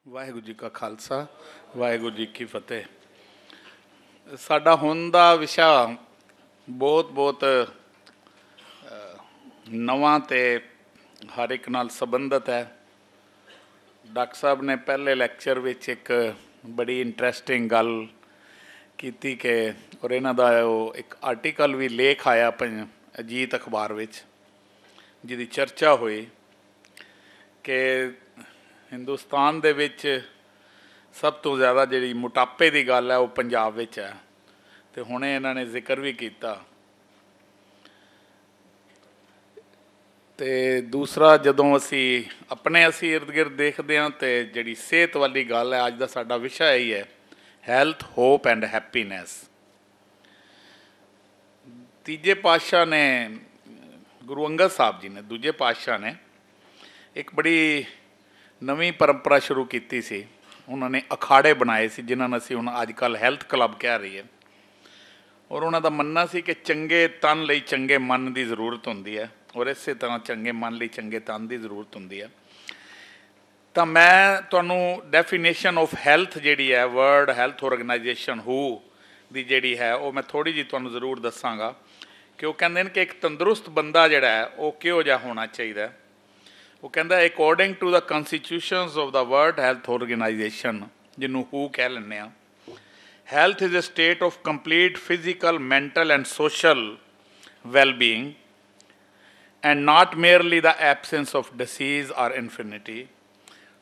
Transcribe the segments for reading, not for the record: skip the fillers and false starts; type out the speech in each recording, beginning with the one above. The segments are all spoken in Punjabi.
ਵਾਹਿਗੁਰੂ ਜੀ ਕਾ ਖਾਲਸਾ ਵਾਹਿਗੁਰੂ ਜੀ ਕੀ ਫਤਿਹ। ਸਾਡਾ ਹੁਣ ਦਾ ਵਿਸ਼ਾ ਬਹੁਤ ਨਵਾਂ ਤੇ ਹਰ ਇੱਕ ਨਾਲ ਸੰਬੰਧਿਤ ਹੈ। ਡਾਕਟਰ ਸਾਹਿਬ ਨੇ ਪਹਿਲੇ ਲੈਕਚਰ ਵਿੱਚ ਇੱਕ ਬੜੀ ਇੰਟਰਸਟਿੰਗ ਗੱਲ ਕੀਤੀ ਕਿ ਔਰ ਇਹਨਾਂ ਦਾ ਉਹ ਇੱਕ ਆਰਟੀਕਲ ਵੀ ਲੇਖ ਆਇਆ ਅਜੀਤ ਅਖਬਾਰ ਵਿੱਚ, ਜਿਹਦੀ ਚਰਚਾ ਹੋਈ ਕਿ ਹਿੰਦੁਸਤਾਨ ਦੇ ਵਿੱਚ ਸਭ ਤੋਂ ਜ਼ਿਆਦਾ ਜਿਹੜੀ ਮੋਟਾਪੇ ਦੀ ਗੱਲ ਹੈ ਉਹ ਪੰਜਾਬ ਵਿੱਚ ਹੈ। ਅਤੇ ਹੁਣੇ ਇਹਨਾਂ ਨੇ ਜ਼ਿਕਰ ਵੀ ਕੀਤਾ। ਅਤੇ ਦੂਸਰਾ, ਜਦੋਂ ਅਸੀਂ ਇਰਦ ਗਿਰਦ ਦੇਖਦੇ ਹਾਂ ਅਤੇ ਜਿਹੜੀ ਸਿਹਤ ਵਾਲੀ ਗੱਲ ਹੈ, ਅੱਜ ਦਾ ਸਾਡਾ ਵਿਸ਼ਾ ਇਹੀ ਹੈ, ਹੈਲਥ, ਹੋਪ ਐਂਡ ਹੈਪੀਨੈਸ। ਤੀਜੇ ਪਾਤਸ਼ਾਹ ਨੇ, ਗੁਰੂ ਅੰਗਦ ਸਾਹਿਬ ਜੀ ਨੇ, ਦੂਜੇ ਪਾਤਸ਼ਾਹ ਨੇ ਇੱਕ ਬੜੀ ਨਵੀਂ ਪਰੰਪਰਾ ਸ਼ੁਰੂ ਕੀਤੀ ਸੀ। ਉਹਨਾਂ ਨੇ ਅਖਾੜੇ ਬਣਾਏ ਸੀ, ਜਿਨ੍ਹਾਂ ਨੂੰ ਅਸੀਂ ਹੁਣ ਅੱਜ ਕੱਲ੍ਹ ਹੈਲਥ ਕਲੱਬ ਕਹਿ ਰਹੀ ਹੈ। ਔਰ ਉਹਨਾਂ ਦਾ ਮੰਨਣਾ ਸੀ ਕਿ ਚੰਗੇ ਤਨ ਲਈ ਚੰਗੇ ਮਨ ਦੀ ਜ਼ਰੂਰਤ ਹੁੰਦੀ ਹੈ, ਔਰ ਇਸੇ ਤਰ੍ਹਾਂ ਚੰਗੇ ਮਨ ਲਈ ਚੰਗੇ ਤਨ ਦੀ ਜ਼ਰੂਰਤ ਹੁੰਦੀ ਹੈ। ਤਾਂ ਮੈਂ ਤੁਹਾਨੂੰ ਡੈਫੀਨੇਸ਼ਨ ਆਫ ਹੈਲਥ ਜਿਹੜੀ ਹੈ, ਵਰਲਡ ਹੈਲਥ ਆਰਗੇਨਾਈਜੇਸ਼ਨ WHO ਦੀ ਜਿਹੜੀ ਹੈ, ਉਹ ਮੈਂ ਥੋੜ੍ਹੀ ਜਿਹੀ ਤੁਹਾਨੂੰ ਜ਼ਰੂਰ ਦੱਸਾਂਗਾ ਕਿ ਉਹ ਕਹਿੰਦੇ ਨੇ ਕਿ ਇੱਕ ਤੰਦਰੁਸਤ ਬੰਦਾ ਜਿਹੜਾ ਹੈ ਉਹ ਕਿਹੋ ਜਿਹਾ ਹੋਣਾ ਚਾਹੀਦਾ। ਉਹ ਕਹਿੰਦਾ according to the constitutions of the world health organisation, ਜਿਹਨੂੰ WHO ਕਹਿ ਲੈਂਦੇ ਹਾਂ, health is a state of complete physical, mental and social wellbeing and not merely the absence of disease or infinity.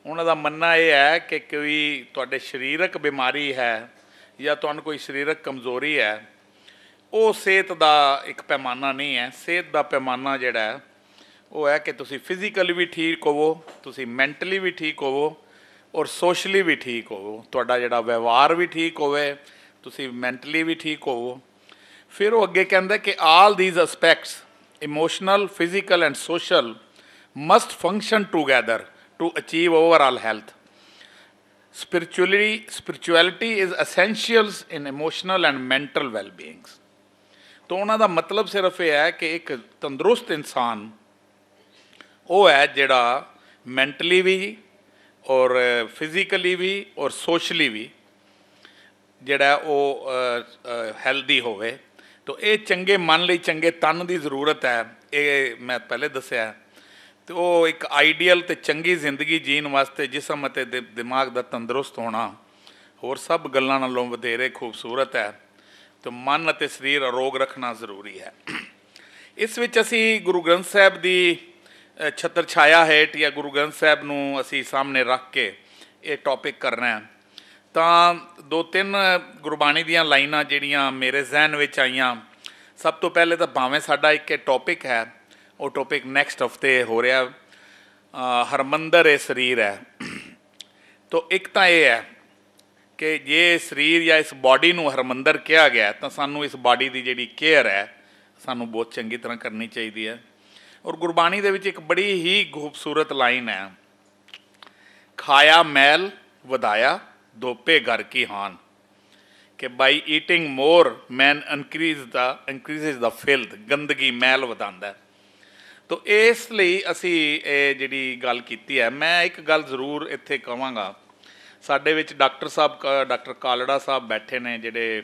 ਉਹਨਾਂ ਦਾ ਮੰਨਣਾ ਇਹ ਹੈ ਕਿ ਕੋਈ ਤੁਹਾਡੇ ਸਰੀਰਕ ਬਿਮਾਰੀ ਹੈ ਜਾਂ ਤੁਹਾਨੂੰ ਕੋਈ ਸਰੀਰਕ ਕਮਜ਼ੋਰੀ ਹੈ, ਉਹ ਸਿਹਤ ਦਾ ਇੱਕ ਪੈਮਾਨਾ ਨਹੀਂ ਹੈ। ਸਿਹਤ ਦਾ ਪੈਮਾਨਾ ਜਿਹੜਾ ਹੈ ਉਹ ਹੈ ਕਿ ਤੁਸੀਂ ਫਿਜ਼ੀਕਲੀ ਵੀ ਠੀਕ ਹੋਵੋ, ਤੁਸੀਂ ਮੈਂਟਲੀ ਵੀ ਠੀਕ ਹੋਵੋ, ਔਰ ਸੋਸ਼ਲੀ ਵੀ ਠੀਕ ਹੋਵੋ। ਤੁਹਾਡਾ ਜਿਹੜਾ ਵਿਵਹਾਰ ਵੀ ਠੀਕ ਹੋਵੇ, ਤੁਸੀਂ ਮੈਂਟਲੀ ਵੀ ਠੀਕ ਹੋਵੋ। ਫਿਰ ਉਹ ਅੱਗੇ ਕਹਿੰਦਾ ਕਿ all these aspects, emotional, physical and social, must function together to achieve overall health. spirituality is essentials in emotional and mental well-beings। ਤਾਂ ਉਹਨਾਂ ਦਾ ਮਤਲਬ ਸਿਰਫ ਇਹ ਹੈ ਕਿ ਇੱਕ ਤੰਦਰੁਸਤ ਇਨਸਾਨ ਉਹ ਹੈ ਜਿਹੜਾ ਮੈਂਟਲੀ ਵੀ ਔਰ ਫਿਜ਼ੀਕਲੀ ਵੀ ਔਰ ਸੋਸ਼ਲੀ ਵੀ ਜਿਹੜਾ ਉਹ ਹੈਲਦੀ ਹੋਵੇ। ਤਾਂ ਇਹ ਚੰਗੇ ਮਨ ਲਈ ਚੰਗੇ ਤਨ ਦੀ ਜ਼ਰੂਰਤ ਹੈ, ਇਹ ਮੈਂ ਪਹਿਲੇ ਦੱਸਿਆ। ਅਤੇ ਉਹ ਇੱਕ ਆਈਡੀਅਲ ਅਤੇ ਚੰਗੀ ਜ਼ਿੰਦਗੀ ਜੀਣ ਵਾਸਤੇ ਜਿਸਮ ਅਤੇ ਦਿਮਾਗ ਦਾ ਤੰਦਰੁਸਤ ਹੋਣਾ ਹੋਰ ਸਭ ਗੱਲਾਂ ਨਾਲੋਂ ਵਧੇਰੇ ਖੂਬਸੂਰਤ ਹੈ। ਅਤੇ ਮਨ ਅਤੇ ਸਰੀਰ ਅਰੋਗ ਰੱਖਣਾ ਜ਼ਰੂਰੀ ਹੈ। ਇਸ ਵਿੱਚ ਅਸੀਂ ਗੁਰੂ ਗ੍ਰੰਥ ਸਾਹਿਬ ਦੀ ਛਤਰ ਛਾਇਆ ਹੇਠ ਜਾਂ ਗੁਰੂ ਗ੍ਰੰਥ ਸਾਹਿਬ ਨੂੰ ਅਸੀਂ ਸਾਹਮਣੇ ਰੱਖ ਕੇ ਇਹ ਟੌਪਿਕ ਕਰਨਾ। ਤਾਂ 2-3 ਗੁਰਬਾਣੀ ਦੀਆਂ ਲਾਈਨਾਂ ਜਿਹੜੀਆਂ ਮੇਰੇ ਜ਼ਿਹਨ ਵਿੱਚ ਆਈਆਂ। ਸਭ ਤੋਂ ਪਹਿਲੇ ਤਾਂ ਭਾਵੇਂ ਸਾਡਾ ਇੱਕ ਟੌਪਿਕ ਹੈ, ਉਹ ਟੌਪਿਕ ਨੈਕਸਟ ਹਫਤੇ ਹੋ ਰਿਹਾ, ਹਰਮੰਦਰ ਇਹ ਸਰੀਰ ਹੈ। ਤਾਂ ਇੱਕ ਤਾਂ ਇਹ ਹੈ ਕਿ ਜੇ ਸਰੀਰ ਜਾਂ ਇਸ ਬਾਡੀ ਨੂੰ ਹਰਮੰਦਰ ਕਿਹਾ ਗਿਆ, ਤਾਂ ਸਾਨੂੰ ਇਸ ਬਾਡੀ ਦੀ ਜਿਹੜੀ ਕੇਅਰ ਹੈ ਸਾਨੂੰ ਬਹੁਤ ਚੰਗੀ ਤਰ੍ਹਾਂ ਕਰਨੀ ਚਾਹੀਦੀ ਹੈ। ਔਰ ਗੁਰਬਾਣੀ ਦੇ ਵਿੱਚ ਇੱਕ ਬੜੀ ਹੀ ਖੂਬਸੂਰਤ ਲਾਈਨ ਹੈ, ਖਾਇਆ ਮੈਲ ਵਧਾਇਆ ਦੋਪੇ ਘਰ ਕੀ ਹਾਨ, ਕਿ ਬਾਈ ਈਟਿੰਗ ਮੋਰ ਮੈਨ ਇਨਕਰੀਜ਼ਿਜ਼ ਦਾ ਫਿਲਥ। ਗੰਦਗੀ ਮੈਲ ਵਧਾਉਂਦਾ। ਤਾਂ ਇਸ ਲਈ ਅਸੀਂ ਇਹ ਜਿਹੜੀ ਗੱਲ ਕੀਤੀ ਹੈ। ਮੈਂ ਇੱਕ ਗੱਲ ਜ਼ਰੂਰ ਇੱਥੇ ਕਹਾਂਗਾ, ਸਾਡੇ ਵਿੱਚ ਡਾਕਟਰ ਕਾਲੜਾ ਸਾਹਿਬ ਬੈਠੇ ਨੇ, ਜਿਹੜੇ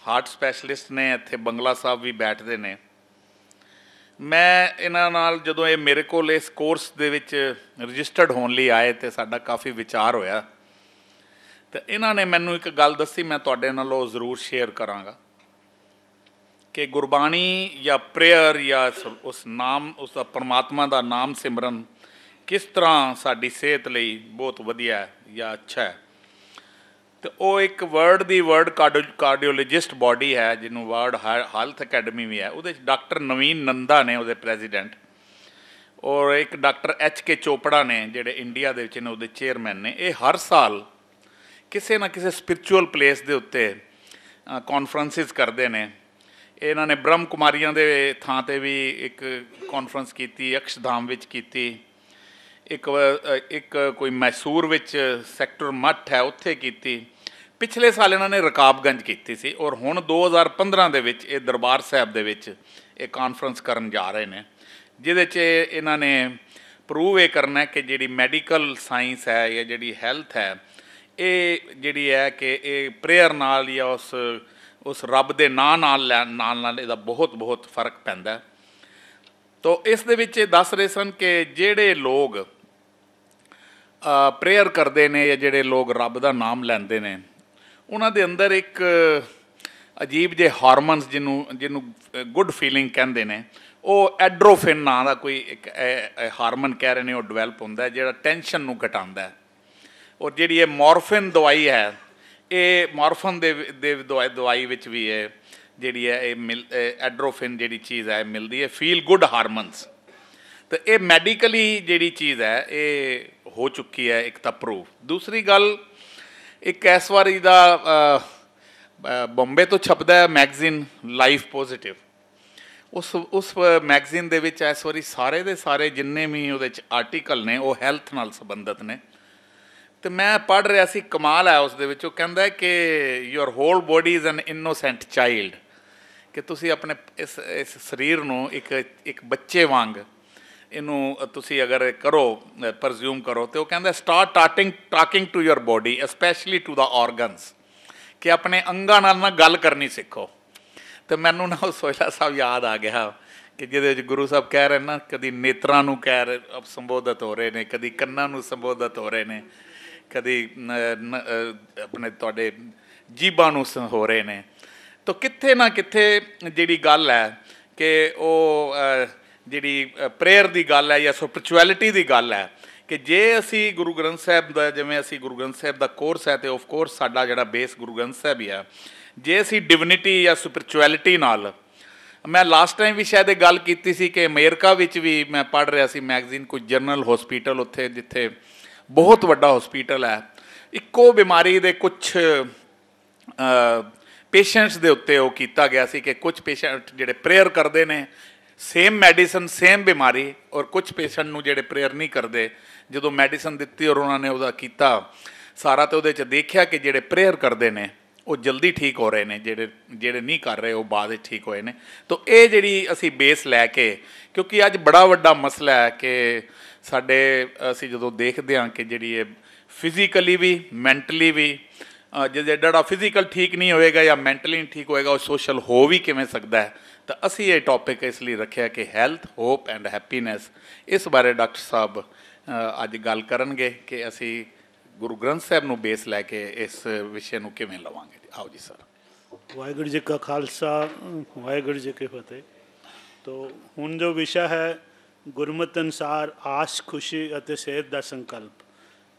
ਹਾਰਟ ਸਪੈਸ਼ਲਿਸਟ ਨੇ, ਇੱਥੇ ਬੰਗਲਾ ਸਾਹਿਬ ਵੀ ਬੈਠਦੇ ਨੇ। ਮੈਂ ਇਹਨਾਂ ਨਾਲ ਜਦੋਂ ਇਹ ਮੇਰੇ ਕੋਲ ਇਸ ਕੋਰਸ ਦੇ ਵਿੱਚ ਰਜਿਸਟਰਡ ਹੋਣ ਲਈ ਆਏ ਅਤੇ ਸਾਡਾ ਕਾਫੀ ਵਿਚਾਰ ਹੋਇਆ, ਅਤੇ ਇਹਨਾਂ ਨੇ ਮੈਨੂੰ ਇੱਕ ਗੱਲ ਦੱਸੀ, ਮੈਂ ਤੁਹਾਡੇ ਨਾਲ ਉਹ ਜ਼ਰੂਰ ਸ਼ੇਅਰ ਕਰਾਂਗਾ ਕਿ ਗੁਰਬਾਣੀ ਜਾਂ ਪ੍ਰੇਅਰ ਜਾਂ ਉਸ ਦਾ ਪਰਮਾਤਮਾ ਦਾ ਨਾਮ ਸਿਮਰਨ ਕਿਸ ਤਰ੍ਹਾਂ ਸਾਡੀ ਸਿਹਤ ਲਈ ਬਹੁਤ ਵਧੀਆ ਹੈ ਜਾਂ ਅੱਛਾ ਹੈ। ਅਤੇ ਉਹ ਇੱਕ ਵਰਲਡ ਕਾਰਡੀਓਲੋਜਿਸਟ ਬਾਡੀ ਹੈ, ਜਿਹਨੂੰ ਵਰਲਡ ਹੈਲਥ ਅਕੈਡਮੀ ਵੀ ਹੈ। ਉਹਦੇ 'ਚ ਡਾਕਟਰ ਨਵੀਨ ਨੰਦਾ ਨੇ ਉਹਦੇ ਪ੍ਰੈਜ਼ੀਡੈਂਟ, ਔਰ ਇੱਕ ਡਾਕਟਰ HK ਚੋਪੜਾ ਨੇ ਜਿਹੜੇ ਇੰਡੀਆ ਦੇ ਵਿੱਚ ਨੇ, ਉਹਦੇ ਚੇਅਰਮੈਨ ਨੇ। ਇਹ ਹਰ ਸਾਲ ਕਿਸੇ ਨਾ ਕਿਸੇ ਸਪਿਰਿਚੁਅਲ ਪਲੇਸ ਦੇ ਉੱਤੇ ਕਾਨਫਰੰਸਿਸ ਕਰਦੇ ਨੇ। ਇਹਨਾਂ ਨੇ ਬ੍ਰਹਮ ਕੁਮਾਰੀਆਂ ਦੇ ਥਾਂ 'ਤੇ ਵੀ ਇੱਕ ਕਾਨਫਰੰਸ ਕੀਤੀ, ਅਕਸ਼ਧਾਮ ਵਿੱਚ ਕੀਤੀ, ਇੱਕ ਕੋਈ ਮੈਸੂਰ ਵਿੱਚ ਸੈਕਟਰ ਮੱਠ ਹੈ ਉੱਥੇ ਕੀਤੀ। ਪਿਛਲੇ ਸਾਲ ਇਹਨਾਂ ਨੇ ਰਕਾਬਗੰਜ ਕੀਤੀ ਸੀ, ਔਰ ਹੁਣ 2015 ਦੇ ਵਿੱਚ ਇਹ ਦਰਬਾਰ ਸਾਹਿਬ ਦੇ ਵਿੱਚ ਇਹ ਕਾਨਫਰੰਸ ਕਰਨ ਜਾ ਰਹੇ ਨੇ, ਜਿਹਦੇ 'ਚ ਇਹਨਾਂ ਨੇ प्रूव ये करना है कि जी मैडिकल साइंस है या जी हैल्थ है ये जी है कि ये प्रेयर नाल या उस रब के नाल इहदा बहुत बहुत फर्क पैंदा। तो इस दे विच दस रहे सन कि जिहड़े लोग प्रेयर करते हैं या जिहड़े लोग रब का नाम लैंदे ने उन्हां दे अंदर एक अजीब जे हारमोनस जिन्हों गुड फीलिंग कहते हैं वो एड्रोफिन नाम का कोई एक हारमोन कह रहे हैं वो डिवेलप होंदा है जिहड़ा टेंशन नूं घटांदा है। और जिहड़ी ये मॉर्फिन दवाई है ये मॉर्फिन दे दवाई विच भी है जिहड़ी है ये एड्रोफिन जिहड़ी चीज़ है मिलती है फील गुड हारमोनस। तो ये मैडिकली जिहड़ी चीज़ है ये हो चुकी है एक तो प्रूफ। दूसरी गल एक इस बारी दा बॉम्बे तो छपदा है मैगजीन लाइफ पॉजिटिव उस मैगजीन दे विच इस बारी सारे दे सारे जिन्ने भी उहदे च आर्टिकल ने वो हैल्थ नाल संबंधित ने। तो मैं पढ़ रहा सी कमाल है उस दे विच वो कहंदा है कि your whole body is an innocent child कि तुसी अपने इस शरीर नूं एक बच्चे वांग इनू तुसी अगर करो परज्यूम करो तो कहंदा start talking to your body specially to the organs कि अपने अंगां नाल ना गल करनी सीखो। तो मैनू ना सोहला साहब याद आ गया कि जिहदे गुरु साहब कह रहे ना कदी नेत्रां नूं कह रहे संबोधित हो रहे ने कदी कन्नां नूं संबोधित हो रहे ने कदी अपने तुहाडे जीभां नूं हो रहे ने। तो कित्थे ना कित्थे जिहड़ी गल है कि वो जिहड़ी प्रेयर की गल है या स्पिरिचुअलिटी की गल है कि जे असी गुरु ग्रंथ साहब का जिवें असी गुरु ग्रंथ साहब का कोर्स है तो ऑफ कोर्स साडा जिहड़ा बेस गुरु ग्रंथ साहब ही है जे असी डिविनिटी या स्पिरिचुअलिटी नाल मैं लास्ट टाइम भी शायद गल कीती सी कि अमेरिका विच भी मैं पढ़ रहा सी मैगजीन कोई जनरल हॉस्पिटल उत्थे जिथे बहुत वड्डा हॉस्पिटल है इक्को बीमारी दे कुछ पेशेंट्स दे उत्ते वो कीता गया सी कि कुछ पेशेंट जिहड़े प्रेयर करते हैं सेम मैडिसन सेम बीमारी और कुछ पेशेंट नूं जिहड़े प्रेयर नहीं करते जो मैडिसन दिती और उन्होंने वह किया सारा तो वो देखा कि जिहड़े प्रेयर करते हैं वो जल्दी ठीक हो रहे हैं जिहड़े नहीं कर रहे वो बाद ठीक होए ने। तो ये जिहड़ी असी बेस लैके क्योंकि अज बड़ा वड्डा मसला है कि साडे असी जदों देखते हैं कि जिहड़ी फिजिकली भी मैंटली भी जिहड़ा फिजिकल ठीक नहीं होएगा या मैंटली नहीं ठीक होएगा वो सोशल हो भी किवें सकदा है। तो असी ये टॉपिक इसलिए रखा कि हैल्थ होप एंड हैप्पीनैस इस बारे डॉक्टर साहब अज गल करनगे कि असी गुरु ग्रंथ साहब नूं बेस लैके इस विषय नूं किवें लवांगे। आओ जी सर। वाहिगुरू जी का खालसा वाहिगुरू जी की फतेह। तो हुण जो विषय है गुरमत अनुसार आस खुशी अते सेहत का संकल्प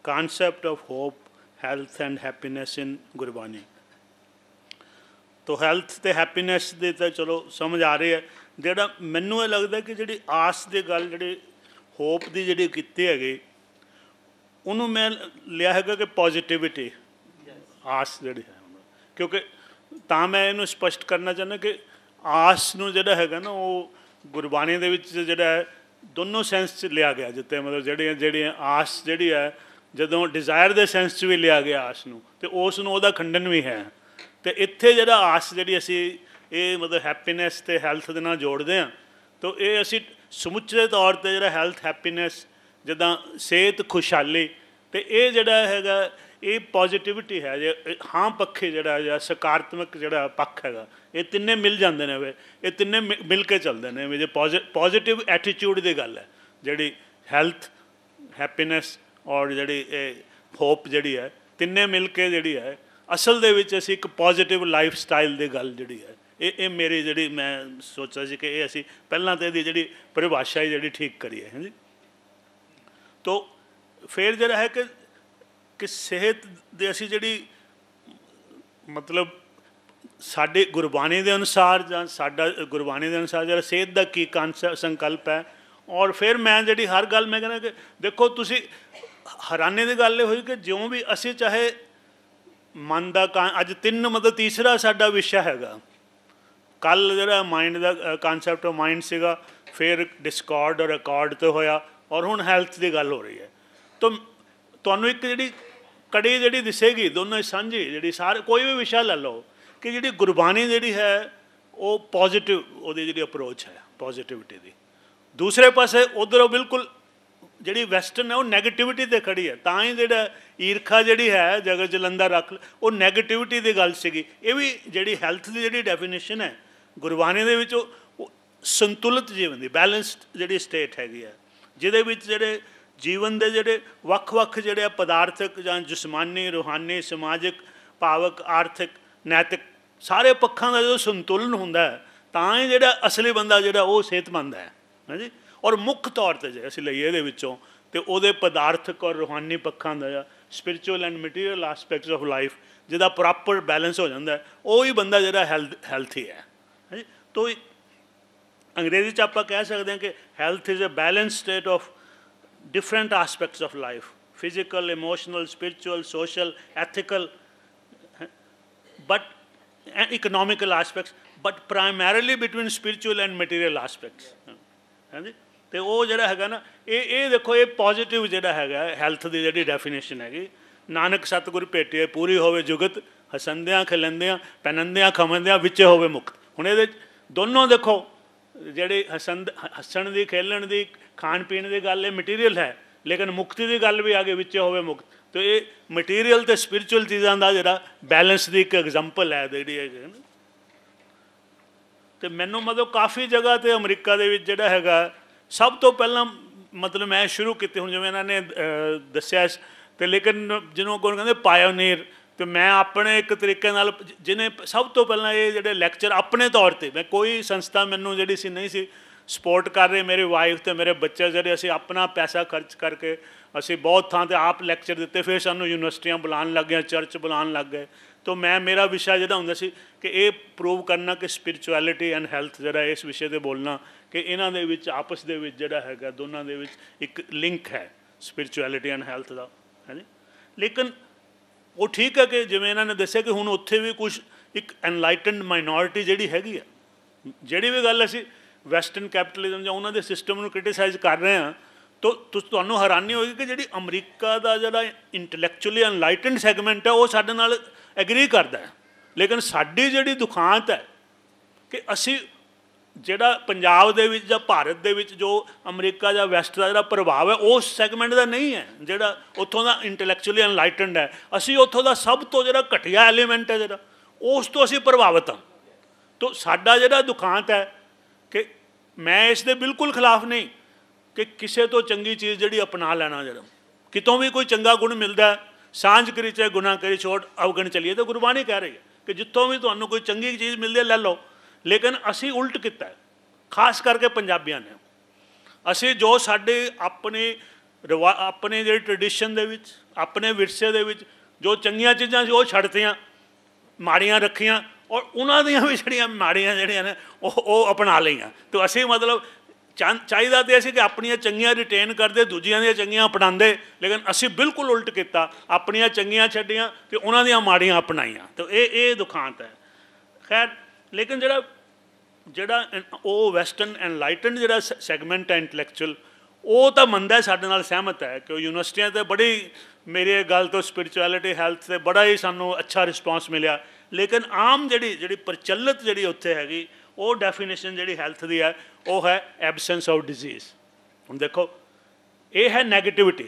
concept of hope health and happiness in Gurbani. तो हैल्थ तो हैप्पीनैस दे तो चलो समझ आ रही है जोड़ा मैनू ये लगता कि जी आस की गल जी होप की जी की हैगी उन्होंने मैं लिया है कि पॉजिटिविटी आस जी है क्योंकि तो मैं इनू स्पष्ट करना चाहना कि आस नूं जिहड़ा हैगा ना वो गुरबाणी दे विच जिहड़ा है दोनों सेंस च लिया गया जिते मतलब जिहड़ियां आस जिहड़ी है जदों डिज़ायर के सेंस च भी लिया गया आस नूं ते उस नूं उहदा खंडन भी है। तो इत्थे जिहड़ा आस जिहड़ी असी ये मतलब हैप्पीनैस ते हैल्थ दे नाल जोड़दे हां तो ये असी समुचे तौर पर जिहड़ा हैल्थ हैप्पीनैस जिद्दां सेहत खुशहाली तो ये जिहड़ा हैगा ये पॉजिटिविटी है जे हाँ पक्षी जिहड़ा या सकारात्मक जिहड़ा पक्ष हैगा ये तिन्ने मिल जाते हैं वे ये तिन्ने मिल के चलते हैं वे जो पॉजिटिव एटीट्यूड की गल है जिहड़ी हैल्थ हैप्पीनैस और जिहड़ी होप जिहड़ी है तिन्ने मिल के जिहड़ी है असल दे विच असी एक पॉजिटिव लाइफ स्टाइल की गल जिहड़ी है ये मेरी जिहड़ी मैं सोचा सी कि ये असी पहलां तो इहदी जिहड़ी परिभाषा ही जिहड़ी ठीक करिए है जी। तो फिर जिहड़ा है कि सेहत दे असी जिहड़ी मतलब साडे गुरबाणी के अनुसार जां साडा गुरबाणी के अनुसार जिहड़ा सेहत का की संकल्प है और फिर मैं जिहड़ी हर गल मैं कहना कि देखो तुसी हैरानी की गल हुई कि ज्यों भी असी चाहे मन का अज तीन मतलब तीसरा साडा विषय हैगा कल जिहड़ा माइंड का कॉन्सैप्ट ऑफ माइंड सीगा फिर डिस्कॉर्ड और अकॉर्ड तो होया और हुण हैल्थ की गल हो रही है। तो तुहानूं एक जिहड़ी कड़ी जिहड़ी दिसेगी दोनों सांझी जिहड़ी सारे कोई भी विषय ले लो कि जिहड़ी गुरबाणी जिहड़ी है वो पॉजिटिव उहदी जिहड़ी अप्रोच है पॉजिटिविटी की दूसरे पासे उधरों बिल्कुल ਜਿਹੜੀ ਵੈਸਟਰਨ ਹੈ ਉਹ ਨੈਗੇਟਿਵਿਟੀ 'ਤੇ ਖੜੀ ਹੈ। ਤਾਂ ਹੀ ਜਿਹੜਾ ਈਰਖਾ ਜਿਹੜੀ ਹੈ ਜਗਤ ਜਲੰਦਾ ਰੱਖ ਉਹ ਨੈਗੇਟਿਵਿਟੀ ਦੀ ਗੱਲ ਸੀਗੀ। ਇਹ ਵੀ ਜਿਹੜੀ ਹੈਲਥ ਦੀ ਜਿਹੜੀ ਡੈਫੀਨੇਸ਼ਨ ਹੈ ਗੁਰਬਾਣੀ ਦੇ ਵਿੱਚ ਉਹ ਸੰਤੁਲਿਤ ਜੀਵਨ ਦੀ ਬੈਲੈਂਸਡ ਜਿਹੜੀ ਸਟੇਟ ਹੈਗੀ ਹੈ, ਜਿਹਦੇ ਵਿੱਚ ਜਿਹੜੇ ਜੀਵਨ ਦੇ ਜਿਹੜੇ ਵੱਖ-ਵੱਖ ਜਿਹੜੇ ਪਦਾਰਥਕ ਜਾਂ ਜਿਸਮਾਨੀ, ਰੂਹਾਨੀ, ਸਮਾਜਿਕ, ਭਾਵਕ, ਆਰਥਿਕ, ਨੈਤਿਕ ਸਾਰੇ ਪੱਖਾਂ ਦਾ ਜਦੋਂ ਸੰਤੁਲਨ ਹੁੰਦਾ ਹੈ ਤਾਂ ਹੀ ਜਿਹੜਾ ਅਸਲੀ ਬੰਦਾ ਜਿਹੜਾ ਉਹ ਸਿਹਤਮੰਦ ਹੈ ਹਾਂਜੀ। ਔਰ ਮੁੱਖ ਤੌਰ 'ਤੇ ਜੇ ਅਸੀਂ ਲਈਏ ਇਹਦੇ ਵਿੱਚੋਂ ਤਾਂ ਉਹਦੇ ਪਦਾਰਥਕ ਔਰ ਰੂਹਾਨੀ ਪੱਖਾਂ ਦਾ ਜਾਂ spiritual and material aspects of life ਜਿਹਦਾ ਪ੍ਰੋਪਰ ਬੈਲੈਂਸ ਹੋ ਜਾਂਦਾ ਉਹ ਹੀ ਬੰਦਾ ਜਿਹੜਾ ਹੈਲਥੀ ਹੈ ਹਾਂਜੀ। ਤੋ ਅੰਗਰੇਜ਼ੀ 'ਚ ਆਪਾਂ ਕਹਿ ਸਕਦੇ ਹਾਂ ਕਿ health is a balance state of different aspects of life, physical, emotional, spiritual, social, ethical, but economical aspects, but primarily between spiritual and material aspects ਹਾਂਜੀ। ਤੇ ਉਹ ਜਿਹੜਾ ਹੈਗਾ ਨਾ ਇਹ ਦੇਖੋ ਇਹ ਪੋਜ਼ੀਟਿਵ ਜਿਹੜਾ ਹੈਗਾ ਹੈਲਥ ਦੀ ਜਿਹੜੀ ਡੈਫੀਨੇਸ਼ਨ ਹੈਗੀ, ਨਾਨਕ ਸਤਿਗੁਰ ਭੇਟਿਆ ਪੂਰੀ ਹੋਵੇ ਜੁਗਤ, ਹਸੰਦਿਆਂ ਖਿਲੰਦਿਆਂ ਪੈਨੰਦਿਆਂ ਖਮੰਦਿਆਂ ਵਿੱਚੇ ਹੋਵੇ ਮੁਕਤ। ਹੁਣ ਇਹਦੇ ਦੋਨੋਂ ਦੇਖੋ ਜਿਹੜੀ ਹੱਸਣ ਦੀ, ਖੇਲਣ ਦੀ, ਖਾਣ ਪੀਣ ਦੀ ਗੱਲ ਇਹ ਮਟੀਰੀਅਲ ਹੈ, ਲੇਕਿਨ ਮੁਕਤੀ ਦੀ ਗੱਲ ਵੀ ਆ ਗਈ ਵਿੱਚੇ ਹੋਵੇ ਮੁਕਤ। ਤੇ ਇਹ ਮਟੀਰੀਅਲ ਅਤੇ ਸਪਿਰਿਚੁਅਲ ਚੀਜ਼ਾਂ ਦਾ ਜਿਹੜਾ ਬੈਲੈਂਸ ਦੀ ਇੱਕ ਐਗਜ਼ਾਮਪਲ ਹੈ ਜਿਹੜੀ ਹੈਗੀ। ਅਤੇ ਮੈਨੂੰ ਮਤਲਬ ਕਾਫੀ ਜਗ੍ਹਾ 'ਤੇ ਅਮਰੀਕਾ ਦੇ ਵਿੱਚ ਜਿਹੜਾ ਹੈਗਾ ਸਭ ਤੋਂ ਪਹਿਲਾਂ ਮਤਲਬ ਮੈਂ ਸ਼ੁਰੂ ਕੀਤੀ, ਹੁਣ ਜਿਵੇਂ ਇਹਨਾਂ ਨੇ ਦੱਸਿਆ ਅਤੇ ਲੇਕਿਨ ਜਿਹਨੂੰ ਕੋਲ ਕਹਿੰਦੇ ਪਾਇਓਨੀਅਰ, ਅਤੇ ਮੈਂ ਆਪਣੇ ਇੱਕ ਤਰੀਕੇ ਨਾਲ ਜਿਹਨੇ ਸਭ ਤੋਂ ਪਹਿਲਾਂ ਇਹ ਜਿਹੜੇ ਲੈਕਚਰ ਆਪਣੇ ਤੌਰ 'ਤੇ, ਮੈਂ ਕੋਈ ਸੰਸਥਾ ਮੈਨੂੰ ਜਿਹੜੀ ਸੀ ਨਹੀਂ ਸੀ ਸਪੋਰਟ ਕਰ ਰਹੇ, ਮੇਰੀ ਵਾਈਫ ਅਤੇ ਮੇਰੇ ਬੱਚੇ ਜਿਹੜੇ ਅਸੀਂ ਆਪਣਾ ਪੈਸਾ ਖਰਚ ਕਰਕੇ ਅਸੀਂ ਬਹੁਤ ਥਾਂ 'ਤੇ ਆਪ ਲੈਕਚਰ ਦਿੱਤੇ। ਫਿਰ ਸਾਨੂੰ ਯੂਨੀਵਰਸਿਟੀਆਂ ਬੁਲਾਉਣ ਲੱਗ ਗਈਆਂ, ਚਰਚ ਬੁਲਾਉਣ ਲੱਗ ਗਏ। ਤਾਂ ਮੇਰਾ ਵਿਸ਼ਾ ਜਿਹੜਾ ਹੁੰਦਾ ਸੀ ਕਿ ਇਹ ਪ੍ਰੂਵ ਕਰਨਾ ਕਿ ਸਪਿਰਿਚੁਅਲਿਟੀ ਐਂਡ ਹੈਲਥ ਜਿਹੜਾ ਇਸ ਵਿਸ਼ੇ 'ਤੇ ਬੋਲਣਾ ਕਿ ਇਹਨਾਂ ਦੇ ਵਿੱਚ ਆਪਸ ਦੇ ਵਿੱਚ ਜਿਹੜਾ ਹੈਗਾ ਦੋਨਾਂ ਦੇ ਵਿੱਚ ਇੱਕ ਲਿੰਕ ਹੈ ਸਪਿਰਿਚੁਅਲਿਟੀ ਐਂਡ ਹੈਲਥ ਦਾ ਹਾਂਜੀ। ਲੇਕਿਨ ਉਹ ਠੀਕ ਹੈ ਕਿ ਜਿਵੇਂ ਇਹਨਾਂ ਨੇ ਦੱਸਿਆ ਕਿ ਹੁਣ ਉੱਥੇ ਵੀ ਕੁਛ ਇੱਕ ਐਨਲਾਈਟਨਡ ਮਾਈਨੋਰਿਟੀ ਜਿਹੜੀ ਹੈਗੀ ਆ, ਜਿਹੜੀ ਵੀ ਗੱਲ ਅਸੀਂ ਵੈਸਟਰਨ ਕੈਪੀਟਲਿਜ਼ਮ ਜਾਂ ਉਹਨਾਂ ਦੇ ਸਿਸਟਮ ਨੂੰ ਕ੍ਰਿਟੀਸਾਈਜ਼ ਕਰ ਰਹੇ ਹਾਂ ਤਾਂ ਤੁਹਾਨੂੰ ਹੈਰਾਨੀ ਹੋਏਗੀ ਕਿ ਜਿਹੜੀ ਅਮਰੀਕਾ ਦਾ ਜਿਹੜਾ ਇੰਟਲੈਕਚੁਅਲੀ ਅਨਲਾਈਟਨਡ ਸੈਗਮੈਂਟ ਹੈ ਉਹ ਸਾਡੇ ਨਾਲ ਐਗਰੀ ਕਰਦਾ ਹੈ। ਲੇਕਿਨ ਸਾਡੀ ਜਿਹੜੀ ਦੁਖਾਂਤ ਹੈ ਕਿ ਅਸੀਂ ਜਿਹੜਾ ਪੰਜਾਬ ਦੇ ਵਿੱਚ ਜਾਂ ਭਾਰਤ ਦੇ ਵਿੱਚ ਜੋ ਅਮਰੀਕਾ ਜਾਂ ਵੈਸਟ ਦਾ ਜਿਹੜਾ ਪ੍ਰਭਾਵ ਹੈ ਉਸ ਸੈਗਮੈਂਟ ਦਾ ਨਹੀਂ ਹੈ ਜਿਹੜਾ ਉੱਥੋਂ ਦਾ ਇੰਟਲੈਕਚੁਅਲੀ ਅਨਲਾਈਟਨਡ ਹੈ। ਅਸੀਂ ਉੱਥੋਂ ਦਾ ਸਭ ਤੋਂ ਜਿਹੜਾ ਘਟੀਆ ਐਲੀਮੈਂਟ ਹੈ ਜਿਹੜਾ ਉਸ ਤੋਂ ਅਸੀਂ ਪ੍ਰਭਾਵਿਤ ਹਾਂ। ਤਾਂ ਸਾਡਾ ਜਿਹੜਾ ਦੁਖਾਂਤ ਹੈ ਕਿ ਮੈਂ ਇਸ ਦੇ ਬਿਲਕੁਲ ਖਿਲਾਫ ਨਹੀਂ ਕਿ ਕਿਸੇ ਤੋਂ ਚੰਗੀ ਚੀਜ਼ ਜਿਹੜੀ ਅਪਣਾ ਲੈਣਾ, ਜਿਹੜਾ ਕਿਤੋਂ ਵੀ ਕੋਈ ਚੰਗਾ ਗੁਣ ਮਿਲਦਾ ਸਾਂਝ ਕਰੀ ਚਾਹੇ ਗੁਨਾਹ ਕਰੀ ਛੋੜ ਅਵਗਣ ਚਲੀਏ, ਤਾਂ ਗੁਰਬਾਣੀ ਕਹਿ ਰਹੀ ਹੈ ਕਿ ਜਿੱਥੋਂ ਵੀ ਤੁਹਾਨੂੰ ਕੋਈ ਚੰਗੀ ਚੀਜ਼ ਮਿਲਦੀ ਹੈ ਲੈ ਲਓ। ਲੇਕਿਨ ਅਸੀਂ ਉਲਟ ਕੀਤਾ ਹੈ, ਖਾਸ ਕਰਕੇ ਪੰਜਾਬੀਆਂ ਨੇ। ਅਸੀਂ ਜੋ ਸਾਡੇ ਆਪਣੇ ਜਿਹੜੇ ਟ੍ਰੈਡੀਸ਼ਨ ਦੇ ਵਿੱਚ ਆਪਣੇ ਵਿਰਸੇ ਦੇ ਵਿੱਚ ਜੋ ਚੰਗੀਆਂ ਚੀਜ਼ਾਂ ਸੀ ਉਹ ਛੱਡਤੀਆਂ, ਮਾੜੀਆਂ ਰੱਖੀਆਂ, ਔਰ ਉਹਨਾਂ ਦੀਆਂ ਵੀ ਜਿਹੜੀਆਂ ਮਾੜੀਆਂ ਜਿਹੜੀਆਂ ਨੇ ਉਹ ਅਪਣਾ ਲਈਆਂ। ਤਾਂ ਅਸੀਂ ਮਤਲਬ ਚਾਹੀਦਾ ਤਾਂ ਅਸੀਂ ਕਿ ਆਪਣੀਆਂ ਚੰਗੀਆਂ ਰਿਟੇਨ ਕਰਦੇ, ਦੂਜਿਆਂ ਦੀਆਂ ਚੰਗੀਆਂ ਅਪਣਾਉਂਦੇ, ਲੇਕਿਨ ਅਸੀਂ ਬਿਲਕੁਲ ਉਲਟ ਕੀਤਾ, ਆਪਣੀਆਂ ਚੰਗੀਆਂ ਛੱਡੀਆਂ ਅਤੇ ਉਹਨਾਂ ਦੀਆਂ ਮਾੜੀਆਂ ਅਪਣਾਈਆਂ। ਤਾਂ ਇਹ ਦੁਖਾਂਤ ਹੈ। ਖੈਰ ਲੇਕਿਨ ਜਿਹੜਾ ਉਹ ਵੈਸਟਰਨ ਐਨਲਾਈਟਨਡ ਜਿਹੜਾ ਸੈਗਮੈਂਟ ਹੈ ਇੰਟਲੈਕਚੁਅਲ, ਉਹ ਤਾਂ ਮੰਨਦਾ ਸਾਡੇ ਨਾਲ ਸਹਿਮਤ ਹੈ ਕਿ ਯੂਨੀਵਰਸਿਟੀਆਂ 'ਤੇ ਬੜੀ ਮੇਰੀ ਗੱਲ ਤੋਂ ਸਪਿਰਿਚੁਅਲਿਟੀ ਹੈਲਥ 'ਤੇ ਬੜਾ ਹੀ ਸਾਨੂੰ ਅੱਛਾ ਰਿਸਪੌਂਸ ਮਿਲਿਆ। ਲੇਕਿਨ ਆਮ ਜਿਹੜੀ ਪ੍ਰਚਲਿਤ ਜਿਹੜੀ ਉੱਥੇ ਹੈਗੀ ਉਹ ਡੈਫੀਨੇਸ਼ਨ ਜਿਹੜੀ ਹੈਲਥ ਦੀ ਹੈ ਉਹ ਹੈ ਐਬਸੈਂਸ ਆਫ ਡਿਜ਼ੀਜ਼। ਹੁਣ ਦੇਖੋ ਇਹ ਹੈ ਨੈਗੇਟਿਵਿਟੀ,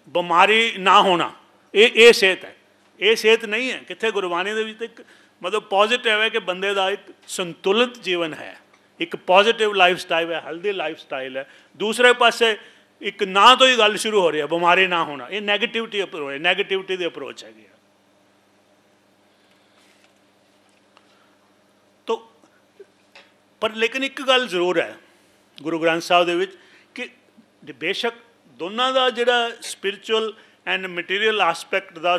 ਬਿਮਾਰੀ ਨਾ ਹੋਣਾ, ਇਹ ਸਿਹਤ ਹੈ। ਇਹ ਸਿਹਤ ਨਹੀਂ ਹੈ। ਕਿੱਥੇ ਗੁਰਬਾਣੀ ਦੇ ਵਿੱਚ ਇੱਕ ਮਤਲਬ ਪੋਜ਼ੀਟਿਵ ਹੈ ਕਿ ਬੰਦੇ ਦਾ ਇੱਕ ਸੰਤੁਲਿਤ ਜੀਵਨ ਹੈ, ਇੱਕ ਪੋਜ਼ੀਟਿਵ ਲਾਈਫ ਸਟਾਈਲ ਹੈ, ਹੈਲਦੀ ਲਾਈਫ ਸਟਾਈਲ ਹੈ। ਦੂਸਰੇ ਪਾਸੇ ਇੱਕ ਨਾ ਤੋਂ ਹੀ ਗੱਲ ਸ਼ੁਰੂ ਹੋ ਰਹੀ ਹੈ ਬਿਮਾਰੀ ਨਾ ਹੋਣਾ, ਇਹ ਨੈਗੇਟਿਵਿਟੀ ਅਪਰੋਚ, ਨੈਗੇਟਿਵਿਟੀ ਦੀ ਅਪਰੋਚ ਹੈਗੀ ਆ। ਤੋ ਪਰ ਲੇਕਿਨ ਇੱਕ ਗੱਲ ਜ਼ਰੂਰ ਹੈ ਗੁਰੂ ਗ੍ਰੰਥ ਸਾਹਿਬ ਦੇ ਵਿੱਚ ਕਿ ਬੇਸ਼ੱਕ ਦੋਨਾਂ ਦਾ ਜਿਹੜਾ spiritual and material aspect the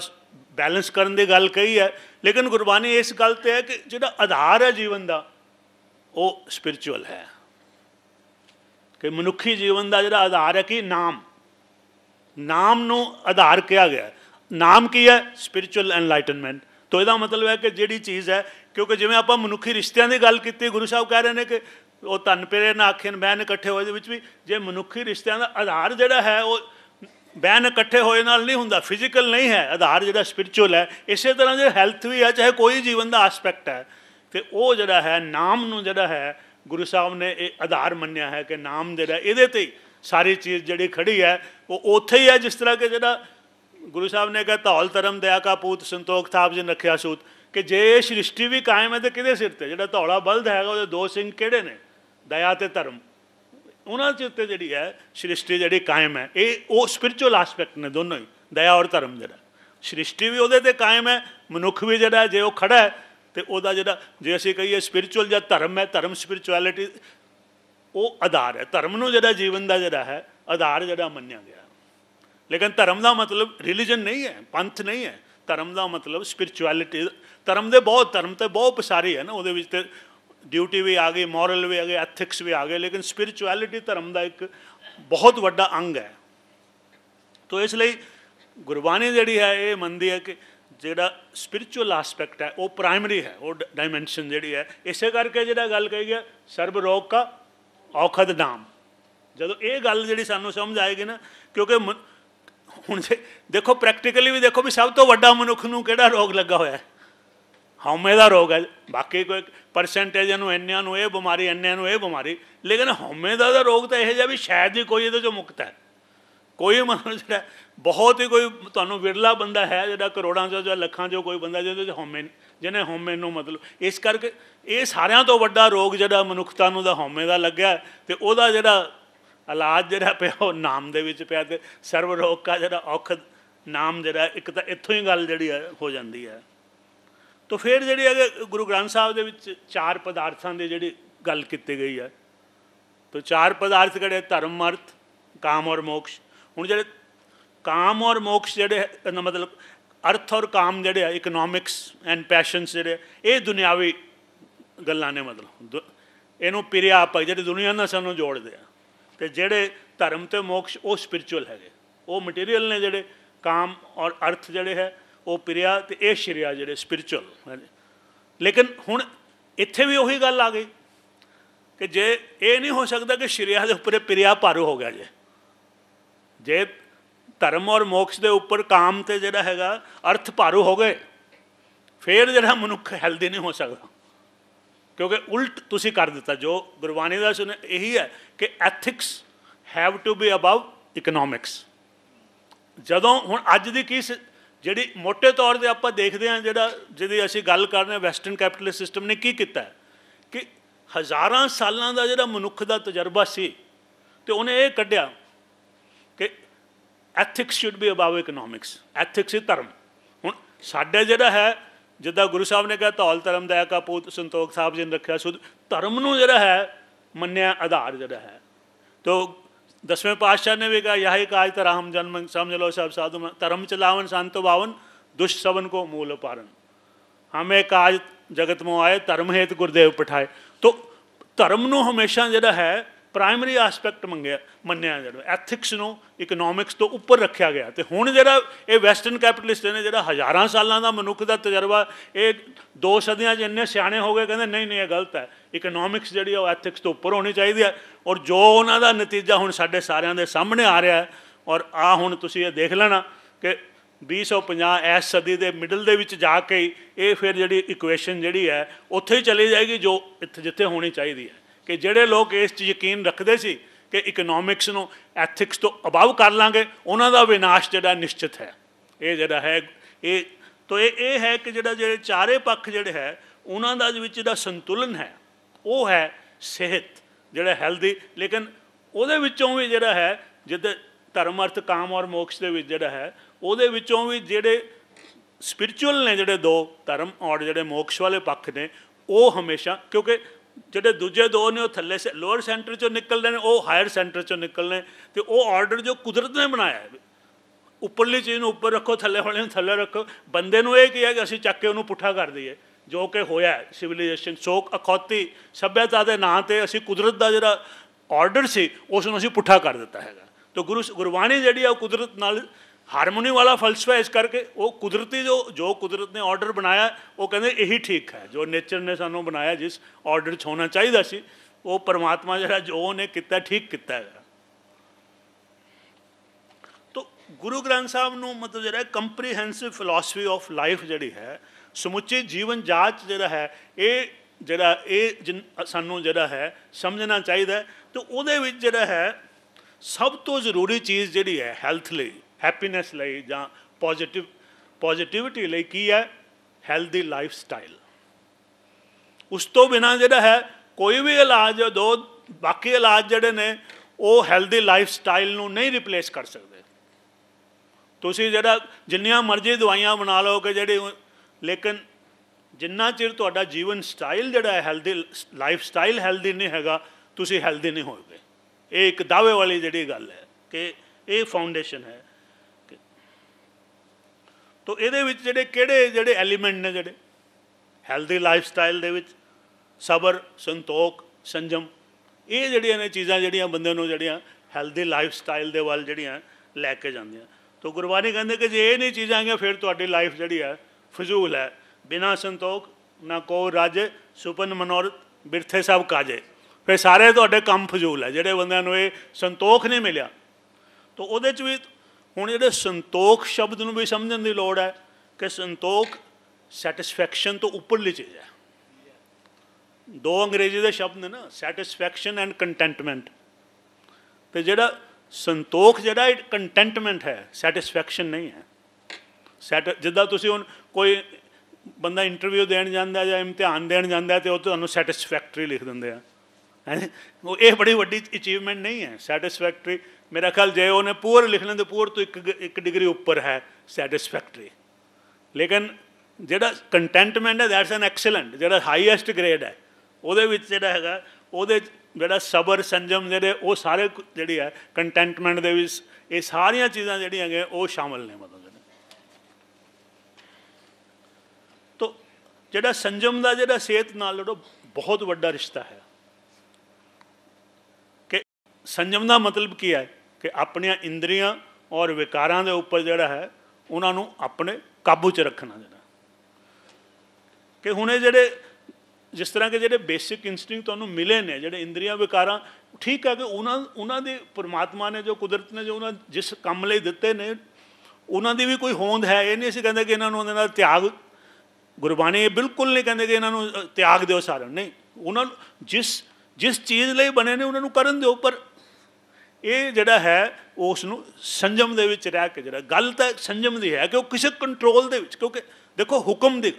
balance ਕਰਨ ਦੀ ਗੱਲ ਕਹੀ ਹੈ, ਲੇਕਿਨ ਗੁਰਬਾਣੀ ਇਸ ਗੱਲ 'ਤੇ ਹੈ ਕਿ ਜਿਹੜਾ ਆਧਾਰ ਹੈ ਜੀਵਨ ਦਾ ਉਹ ਸਪਿਰਿਚੁਅਲ ਹੈ। ਕਿ ਮਨੁੱਖੀ ਜੀਵਨ ਦਾ ਜਿਹੜਾ ਆਧਾਰ ਹੈ ਕਿ ਨਾਮ ਨੂੰ ਆਧਾਰ ਕਿਹਾ ਗਿਆ। ਨਾਮ ਕੀ ਹੈ? ਸਪਿਰਿਚੁਅਲ ਐਨਲਾਈਟਨਮੈਂਟ। ਤਾਂ ਇਹਦਾ ਮਤਲਬ ਹੈ ਕਿ ਜਿਹੜੀ ਚੀਜ਼ ਹੈ, ਕਿਉਂਕਿ ਜਿਵੇਂ ਆਪਾਂ ਮਨੁੱਖੀ ਰਿਸ਼ਤਿਆਂ ਦੀ ਗੱਲ ਕੀਤੀ, ਗੁਰੂ ਸਾਹਿਬ ਕਹਿ ਰਹੇ ਨੇ ਕਿ ਉਹ ਧਨ ਪੇਰੇ ਨਾ ਆਖੇ ਬਹਿਨ ਇਕੱਠੇ ਹੋਏ ਦੇ ਵਿੱਚ ਵੀ ਜੇ ਮਨੁੱਖੀ ਰਿਸ਼ਤਿਆਂ ਦਾ ਆਧਾਰ ਜਿਹੜਾ ਹੈ ਉਹ ਬਹਿਨ ਇਕੱਠੇ ਹੋਏ ਨਾਲ ਨਹੀਂ ਹੁੰਦਾ, ਫਿਜ਼ੀਕਲ ਨਹੀਂ ਹੈ, ਆਧਾਰ ਜਿਹੜਾ ਸਪਿਰਿਚੁਅਲ ਹੈ। ਇਸੇ ਤਰ੍ਹਾਂ ਜੇ ਹੈਲਥ ਵੀ ਹੈ, ਚਾਹੇ ਕੋਈ ਜੀਵਨ ਦਾ ਆਸਪੈਕਟ ਹੈ, ਅਤੇ ਉਹ ਜਿਹੜਾ ਹੈ ਨਾਮ ਨੂੰ ਜਿਹੜਾ ਹੈ ਗੁਰੂ ਸਾਹਿਬ ਨੇ ਇਹ ਆਧਾਰ ਮੰਨਿਆ ਹੈ ਕਿ ਨਾਮ ਜਿਹੜਾ ਇਹਦੇ 'ਤੇ ਹੀ सारी चीज़ जिहड़ी खड़ी है वो उत्थे ही है। जिस तरह के जिहड़ा गुरु साहब ने कहा धौल धर्म दया का पूत संतोख थाप जिन रखिया सूत, कि जे सृष्टि भी कायम है तो किहदे सिर ते? जिहड़ा धौला बल्द हैगा उहदे दो सिंह किहड़े ने? दया ते धर्म। उन्हां दे उत्ते जिहड़ी है सृष्टि जिहड़ी कायम है, ये वो स्पिरिचुअल आसपैक्ट ने दोनों ही, दया और धर्म। जिहड़ा सृष्टि भी उहदे ते कायम है, मनुख भी जिहड़ा जे वो खड़ा है तो उहदा जिहड़ा जे असीं कहीए स्पिरिचुअल जां धर्म है, धर्म स्पिरिचुअलिटी वो आधार है। धर्म नूं जिहड़ा जीवन का जिहड़ा है आधार जिहड़ा मन्निया गया। लेकिन धर्म का मतलब रिलीजन नहीं है, पंथ नहीं है। धर्म का मतलब स्पिरिचुअलिटी। धर्म के बहुत धर्म तो बहुत पसारी है ना, वो ड्यूटी भी आ गई, मॉरल भी आ गए, एथिक्स भी आ गए, लेकिन स्पिरिचुअलिटी धर्म का एक बहुत वड्डा अंग है। तो इसलिए गुरबाणी जिहड़ी है ये मनती है कि जिहड़ा स्पिरिचुअल आसपैक्ट है वो प्राइमरी है, वो डायमेंशन जिहड़ी है। इसे करके जिहड़ा गल कही गया सर्ब रोग का औखद नाम, जदों ये गल जिहड़ी सानूं समझ आएगी ना, क्योंकि हुण जे देखो प्रैक्टिकली भी देखो भी सब तो वड्डा मनुख नूं किहड़ा रोग लगा होया है? हौमे का रोग है। बाकी कोई परसेंटेज इन्नियां नूं ये बीमारी, इन्नियां नूं ये बीमारी, लेकिन हौमे का रोग तो यह जिहा भी शायद ही कोई इहदे चों मुक्त है। कोई मतलब जिहड़ा बहुत ही कोई तुहानूं विरला बंदा है जिहड़ा करोड़ां चों जां लखां चों कोई बंदा जिहदे हौमे, जिहने हौमे नूं मतलब, इस करके ये सारियां तो वड्डा रोग जिहड़ा मनुखता नूं दा हौमे दा लग्या ते उहदा जिहड़ा इलाज जिहड़ा पिया वो नाम दे विच पिया। ते सर्व रोग का जिहड़ा औखद नाम जिहड़ा एक तां इत्थों ही गल जिहड़ी है हो जाती है। तो फिर जिहड़ी है गुरु ग्रंथ साहब दे विच चार पदार्थां दी जिहड़ी गल कीती गई है। तो चार पदार्थ किहड़े? धर्म, अर्थ, काम और मोक्ष। हुण जिहड़े काम और मोक्ष जिहड़े मतलब अर्थ और काम जिहड़े है इकनॉमिक्स एंड पैशनस जिहड़े ये दुनियावी गल्लां ने, मतलब इहनूं पिरिया आपां जिहड़ी दुनिया नाल सानूं जोड़दे आ। ते जिहड़े धर्म ते मोक्ष वो स्पिरिचुअल हैगे, वो मटीरियल ने। जिहड़े काम और अर्थ जिहड़े है वो पिरिया ते ये श्रिया जिहड़े स्पिरिचुअल है। लेकिन हुण इत्थे भी उही गल आ गई कि जे ये नहीं हो सकता कि श्रिया के उपर पिरिया भारू हो गया। जे धर्म और मोक्ष के उपर काम ते जिहड़ा हैगा अर्थ भारू हो गए, फिर जिहड़ा मनुख हैल्दी नहीं हो सकता, क्योंकि उल्ट तुसी कर दिता। जो गुरबाणी का सुने यही है कि ethics have to be above economics. जदों हुण अज दी की जिहड़ी मोटे तौर पर आपां देखदे हां, जिहड़ा जिहदी असीं गल कर रहे हैं, वैसटर्न कैपिटलिस्ट सिस्टम ने की कीता है कि हज़ारां सालां दा जिहड़ा मनुख दा तजर्बा सी ते उहने ये कढिया कि ethics should be above economics. Ethics ही धर्म। हुण साडे जिहड़ा है जिद्दां गुरु साहब ने कहा धौल धर्म दया का पूत संतोख थाप जिन रखिया सूद, धर्म नूं जिहड़ा है मन्निया आधार जिहड़ा है। तो 10वें पातशाह ने भी कहा यही काज तरा हम जन्म समझ लो सब साधु, धर्म चलावन संतो बावन दुष्ट सबन को मूल पारन। हमें काज जगत में आए धर्म हेतु गुरुदेव पठाए। तो धर्म नूं हमेशा जिहड़ा है प्राइमरी आसपैक्ट मन्निया जिहड़ा एथिक्स नूं इकनॉमिक्स तो उपर रखा गया। तो हुण जिहड़ा ये वैसटर्न कैपिटलिस्ट ने जिहड़ा हज़ारां सालां दा मनुख दा तजर्बा, ये 2 सदियां च इन्ने सियाणे हो गए, कहंदे नहीं नहीं ये गलत है, इकनॉमिक्स जिहड़ी है एथिक्स तो उपर होनी चाहिए है। और जो उन्हां दा नतीजा हुण साडे सारियां दे सामने आ रहा है। और आ हुण तुसीं ये देख लेना कि 2050 इस सदी के मिडल दे विच जाके ये फिर जिहड़ी इक्वेशन जिहड़ी है उत्थे ही चली जाएगी जो इत्थे जिथे होनी चाहिए है। कि जिहड़े लोग इस यकीन रखते सी कि इकनॉमिक्स नूं एथिक्स तो अबव कर लांगे, उन्हां दा विनाश जिहड़ा निश्चित है। ये जिहड़ा है ये तो ये है कि जिहड़ा जिहड़े चारे पक्ष जिहड़े है उन्हां दा विच जिहड़ा संतुलन है वो है सेहत जिहड़ा हैल्दी। लेकिन उहदे विचों भी जिहड़ा है जिद्दां धर्म अर्थ काम और मोक्ष दे विच जिहड़ा है उहदे विचों भी जिहड़े स्पिरिचुअल ने जिहड़े 2 धर्म और जिहड़े मोक्ष वाले पक्ष ने वो हमेशा, क्योंकि जिहड़े दूजे 2 ने वो थल्ले से लोअर सेंटर चों निकल रहे हैं, वो हायर सेंटर चों निकल रहे हैं। तो वो ऑर्डर जो कुदरत ने बनाया है, उपरली चीज़ नूं उपर रखो, थल्ले वाले नूं थल्ले रखो। बंदे नूं ये किया कि असीं चक के उहनूं पुट्ठा कर दईए, जो कि होया है सिविलाइजेशन सोक अखौती सभ्यता के नाँ ते असीं कुदरत का जिहड़ा ऑर्डर सी उसनूं असीं पुट्ठा कर दिता हैगा। तो गुरबाणी जिहड़ी है कुदरत नाल हारमोनी वाला फलसफा, इस करके वो कुदरती जो कुदरत ने ऑर्डर बनाया वो कहते यही ठीक है, जो नेचर ने सानू बनाया जिस ऑर्डर च होना चाहिए सी वो परमात्मा जिहड़ा जो उन्हें किया ठीक किया है। तो गुरु ग्रंथ साहब नूं मतलब जिहड़ा कंप्रीहेंसिव फिलॉसफी ऑफ लाइफ जिहड़ी है समुची जीवन जाच जिहड़ा है ये सानू जिहड़ा है समझना चाहिए। तो उहदे विच जिहड़ा है सब तो ਜ਼ਰੂਰੀ ਚੀਜ਼ ਜਿਹੜੀ ਹੈ ਹੈਲਥ ਲਈ, ਹੈਪੀਨੈਸ ਲਈ ਜਾਂ ਪੋਜ਼ਿਟਿਵਿਟੀ ਲਈ ਕੀ ਹੈ? Healthy life style. ਉਸ ਤੋਂ ਬਿਨਾਂ ਜਿਹੜਾ ਹੈ ਕੋਈ ਵੀ ਇਲਾਜ ਦੋ ਬਾਕੀ ਇਲਾਜ ਜਿਹੜੇ ਨੇ ਉਹ ਹੈਲਦੀ ਲਾਈਫ ਸਟਾਈਲ ਨੂੰ ਨਹੀਂ ਰਿਪਲੇਸ ਕਰ ਸਕਦੇ। ਤੁਸੀਂ ਜਿਹੜਾ ਜਿੰਨੀਆਂ ਮਰਜ਼ੀ ਦਵਾਈਆਂ ਬਣਾ ਲਓ ਕਿ ਜਿਹੜੀ, ਲੇਕਿਨ ਜਿੰਨਾ ਚਿਰ ਤੁਹਾਡਾ ਜੀਵਨ ਸਟਾਈਲ ਜਿਹੜਾ ਹੈ ਹੈਲਦੀ ਲਾਈਫ ਸਟਾਈਲ ਹੈਲਦੀ ਨਹੀਂ ਹੈਗਾ, ਤੁਸੀਂ ਹੈਲਦੀ ਨਹੀਂ ਹੋਗੇ। ਇਹ ਇੱਕ ਦਾਅਵੇ ਵਾਲੀ ਜਿਹੜੀ ਗੱਲ ਹੈ ਕਿ ਇਹ ਫਾਊਂਡੇਸ਼ਨ ਹੈ। ਤੋ ਇਹਦੇ ਵਿੱਚ ਕਿਹੜੇ ਐਲੀਮੈਂਟ ਨੇ ਜਿਹੜੇ ਹੈਲਦੀ ਲਾਈਫ ਸਟਾਈਲ ਦੇ ਵਿੱਚ? ਸਬਰ, ਸੰਤੋਖ, ਸੰਜਮ, ਇਹ ਜਿਹੜੀਆਂ ਨੇ ਚੀਜ਼ਾਂ ਜਿਹੜੀਆਂ ਬੰਦੇ ਨੂੰ ਜਿਹੜੀਆਂ ਹੈਲਦੀ ਲਾਈਫ ਸਟਾਈਲ ਦੇ ਵੱਲ ਜਿਹੜੀਆਂ ਲੈ ਕੇ ਜਾਂਦੀਆਂ। ਤੋ ਗੁਰਬਾਣੀ ਕਹਿੰਦੇ ਕਿ ਜੇ ਇਹ ਨਹੀਂ ਚੀਜ਼ਾਂ ਹੈਗੀਆਂ ਫਿਰ ਤੁਹਾਡੀ ਲਾਈਫ ਜਿਹੜੀ ਹੈ ਫਜ਼ੂਲ ਹੈ। ਬਿਨਾਂ ਸੰਤੋਖ ਨਾ ਕੋ ਰਾਜੇ, ਸੁਪਨ ਮਨੋਰਥ ਬਿਰਥੇ ਸਭ ਕਾਜੇ। ਫਿਰ ਸਾਰੇ ਤੁਹਾਡੇ ਕੰਮ ਫਜ਼ੂਲ ਹੈ ਜਿਹੜੇ ਬੰਦਿਆਂ ਨੂੰ ਇਹ ਸੰਤੋਖ ਨਹੀਂ ਮਿਲਿਆ। ਤੋ ਉਹਦੇ 'ਚ ਵੀ ਹੁਣ ਜਿਹੜੇ ਸੰਤੋਖ ਸ਼ਬਦ ਨੂੰ ਵੀ ਸਮਝਣ ਦੀ ਲੋੜ ਹੈ ਕਿ ਸੰਤੋਖ ਸੈਟਿਸਫੈਕਸ਼ਨ ਤੋਂ ਉੱਪਰਲੀ ਚੀਜ਼ ਹੈ। ਦੋ ਅੰਗਰੇਜ਼ੀ ਦੇ ਸ਼ਬਦ ਨੇ ਨਾ, ਸੈਟਿਸਫੈਕਸ਼ਨ ਐਂਡ ਕੰਟੈਂਟਮੈਂਟ। ਅਤੇ ਜਿਹੜਾ ਸੰਤੋਖ ਜਿਹੜਾ ਇਹ ਕੰਟੈਂਟਮੈਂਟ ਹੈ, ਸੈਟਿਸਫੈਕਸ਼ਨ ਨਹੀਂ ਹੈ। ਜਿੱਦਾਂ ਤੁਸੀਂ ਹੁਣ ਕੋਈ ਬੰਦਾ ਇੰਟਰਵਿਊ ਦੇਣ ਜਾਂਦਾ ਜਾਂ ਇਮਤਿਹਾਨ ਦੇਣ ਜਾਂਦਾ ਅਤੇ ਉਹ ਤੁਹਾਨੂੰ ਸੈਟਿਸਫੈਕਟਰੀ ਲਿਖ ਦਿੰਦੇ ਆ। ਉਹ ਇਹ ਬੜੀ ਵੱਡੀ ਅਚੀਵਮੈਂਟ ਨਹੀਂ ਹੈ ਸੈਟਿਸਫੈਕਟਰੀ। ਮੇਰਾ ਖਿਆਲ ਜੇ ਉਹਨੇ ਪੂਅਰ ਲਿਖ ਲੈਂਦੇ, ਪੂਅਰ ਤੋਂ ਇੱਕ ਡਿਗਰੀ ਉੱਪਰ ਹੈ ਸੈਟਿਸਫੈਕਟਰੀ। ਲੇਕਿਨ ਜਿਹੜਾ ਕੰਟੈਂਟਮੈਂਟ ਹੈ ਦੈਟਸ ਐਨ ਐਕਸਲੈਂਟ, ਜਿਹੜਾ ਹਾਈਐਸਟ ਗ੍ਰੇਡ ਹੈ ਉਹਦੇ ਵਿੱਚ ਜਿਹੜਾ ਹੈਗਾ ਉਹਦੇ ਜਿਹੜਾ ਸਬਰ, ਸੰਜਮ ਜਿਹੜੇ ਉਹ ਸਾਰੇ ਜਿਹੜੀ ਹੈ ਕੰਟੈਂਟਮੈਂਟ ਦੇ ਵਿੱਚ ਇਹ ਸਾਰੀਆਂ ਚੀਜ਼ਾਂ ਜਿਹੜੀਆਂ ਹੈਗੀਆਂ ਉਹ ਸ਼ਾਮਲ ਨੇ। ਮਤਲਬ ਤੋ ਜਿਹੜਾ ਸੰਜਮ ਦਾ ਜਿਹੜਾ ਸਿਹਤ ਨਾਲ ਜਿਹੜਾ ਬਹੁਤ ਵੱਡਾ ਰਿਸ਼ਤਾ ਹੈ। ਕਿ ਸੰਜਮ ਦਾ ਮਤਲਬ ਕੀ ਹੈ ਕਿ ਆਪਣੀਆਂ ਇੰਦਰੀਆਂ ਔਰ ਵਿਕਾਰਾਂ ਦੇ ਉੱਪਰ ਜਿਹੜਾ ਹੈ ਉਹਨਾਂ ਨੂੰ ਆਪਣੇ ਕਾਬੂ 'ਚ ਰੱਖਣਾ। ਜਿਹੜਾ ਕਿ ਹੁਣ ਇਹ ਜਿਹੜੇ ਜਿਸ ਤਰ੍ਹਾਂ ਕਿ ਜਿਹੜੇ ਬੇਸਿਕ ਇੰਸਟਿੰਕਟ ਤੁਹਾਨੂੰ ਮਿਲੇ ਨੇ, ਜਿਹੜੇ ਇੰਦਰੀਆਂ ਵਿਕਾਰਾਂ, ਠੀਕ ਹੈ ਕਿ ਉਹਨਾਂ ਦੀ ਪਰਮਾਤਮਾ ਨੇ ਜੋ ਕੁਦਰਤ ਨੇ ਜੋ ਉਹਨਾਂ ਜਿਸ ਕੰਮ ਲਈ ਦਿੱਤੇ ਨੇ ਉਹਨਾਂ ਦੀ ਵੀ ਕੋਈ ਹੋਂਦ ਹੈ। ਇਹ ਨਹੀਂ ਅਸੀਂ ਕਹਿੰਦੇ ਕਿ ਇਹਨਾਂ ਨੂੰ ਉਹਦੇ ਨਾਲ ਤਿਆਗ, ਗੁਰਬਾਣੀ ਇਹ ਬਿਲਕੁਲ ਨਹੀਂ ਕਹਿੰਦੇ ਕਿ ਇਹਨਾਂ ਨੂੰ ਤਿਆਗ ਦਿਓ ਸਾਰਿਆਂ ਨੂੰ, ਨਹੀਂ। ਉਹਨਾਂ ਨੂੰ ਜਿਸ ਚੀਜ਼ ਲਈ ਬਣੇ ਨੇ ਉਹਨਾਂ ਨੂੰ ਕਰਨ ਦਿਓ। ਪਰ ਇਹ ਜਿਹੜਾ ਹੈ ਉਸ ਨੂੰ ਸੰਜਮ ਦੇ ਵਿੱਚ ਰਹਿ ਕੇ, ਜਿਹੜਾ ਗੱਲ ਤਾਂ ਸੰਜਮ ਦੀ ਹੈ ਕਿ ਉਹ ਕਿਸੇ ਕੰਟਰੋਲ ਦੇ ਵਿੱਚ, ਕਿਉਂਕਿ ਦੇਖੋ ਹੁਕਮ ਦੀ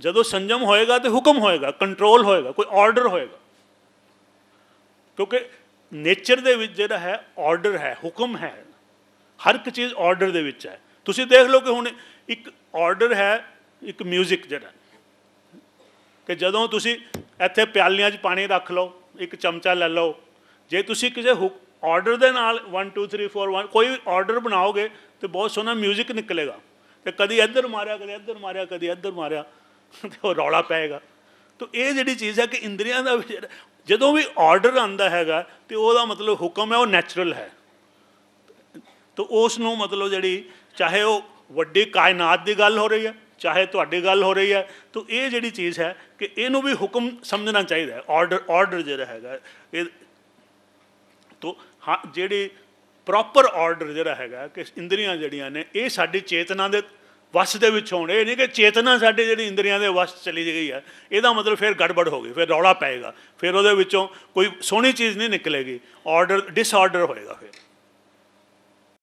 ਜਦੋਂ ਸੰਜਮ ਹੋਏਗਾ ਤਾਂ ਹੁਕਮ ਹੋਏਗਾ, ਕੰਟਰੋਲ ਹੋਏਗਾ, ਕੋਈ ਆਰਡਰ ਹੋਏਗਾ। ਕਿਉਂਕਿ ਨੇਚਰ ਦੇ ਵਿੱਚ ਜਿਹੜਾ ਹੈ ਆਰਡਰ ਹੈ, ਹੁਕਮ ਹੈ, ਹਰ ਇੱਕ ਚੀਜ਼ ਆਰਡਰ ਦੇ ਵਿੱਚ ਹੈ। ਤੁਸੀਂ ਦੇਖ ਲਓ ਕਿ ਹੁਣ ਇੱਕ ਆਰਡਰ ਹੈ, ਇੱਕ ਮਿਊਜ਼ਿਕ ਜਿਹੜਾ ਕਿ ਜਦੋਂ ਤੁਸੀਂ ਇੱਥੇ ਪਿਆਲੀਆਂ 'ਚ ਪਾਣੀ ਰੱਖ ਲਓ, ਇੱਕ ਚਮਚਾ ਲੈ ਲਓ, ਜੇ ਤੁਸੀਂ ਕਿਸੇ ਆਰਡਰ ਦੇ ਨਾਲ 1 2 3 4 1 ਕੋਈ ਆਰਡਰ ਬਣਾਓਗੇ ਤਾਂ ਬਹੁਤ ਸੋਹਣਾ ਮਿਊਜ਼ਿਕ ਨਿਕਲੇਗਾ। ਅਤੇ ਕਦੀ ਇੱਧਰ ਮਾਰਿਆ, ਕਦੇ ਇੱਧਰ ਮਾਰਿਆ, ਕਦੀ ਇੱਧਰ ਮਾਰਿਆ, ਅਤੇ ਉਹ ਰੌਲਾ ਪਏਗਾ। ਤਾਂ ਇਹ ਜਿਹੜੀ ਚੀਜ਼ ਹੈ ਕਿ ਇੰਦਰੀਆਂ ਦਾ ਵੀ ਜਦੋਂ ਵੀ ਆਰਡਰ ਆਉਂਦਾ ਹੈਗਾ ਅਤੇ ਉਹਦਾ ਮਤਲਬ ਹੁਕਮ ਹੈ, ਉਹ ਨੈਚੁਰਲ ਹੈ। ਤਾਂ ਉਸ ਨੂੰ ਮਤਲਬ ਜਿਹੜੀ ਚਾਹੇ ਉਹ ਵੱਡੀ ਕਾਇਨਾਤ ਦੀ ਗੱਲ ਹੋ ਰਹੀ ਹੈ, ਚਾਹੇ ਤੁਹਾਡੀ ਗੱਲ ਹੋ ਰਹੀ ਹੈ, ਤਾਂ ਇਹ ਜਿਹੜੀ ਚੀਜ਼ ਹੈ ਕਿ ਇਹਨੂੰ ਵੀ ਹੁਕਮ ਸਮਝਣਾ ਚਾਹੀਦਾ ਹੈ। ਆਰਡਰ ਜਿਹੜਾ ਹੈਗਾ ਇਹ ਤਾਂ ਹਾਂ, ਜਿਹੜੀ ਪ੍ਰੋਪਰ ਆਰਡਰ ਜਿਹੜਾ ਹੈਗਾ ਕਿ ਇੰਦਰੀਆਂ ਜਿਹੜੀਆਂ ਨੇ ਇਹ ਸਾਡੀ ਚੇਤਨਾ ਦੇ ਵਸ ਦੇ ਵਿੱਚ ਹੋਣ। ਇਹ ਨਹੀਂ ਕਿ ਚੇਤਨਾ ਸਾਡੀ ਜਿਹੜੀ ਇੰਦਰੀਆਂ ਦੇ ਵਸ ਚਲੀ ਗਈ ਹੈ, ਇਹਦਾ ਮਤਲਬ ਫਿਰ ਗੜਬੜ ਹੋ ਗਈ, ਫਿਰ ਰੌਲਾ ਪਏਗਾ, ਫਿਰ ਉਹਦੇ ਵਿੱਚੋਂ ਕੋਈ ਸੋਹਣੀ ਚੀਜ਼ ਨਹੀਂ ਨਿਕਲੇਗੀ, ਆਰਡਰ ਡਿਸਆਰਡਰ ਹੋਏਗਾ ਫਿਰ।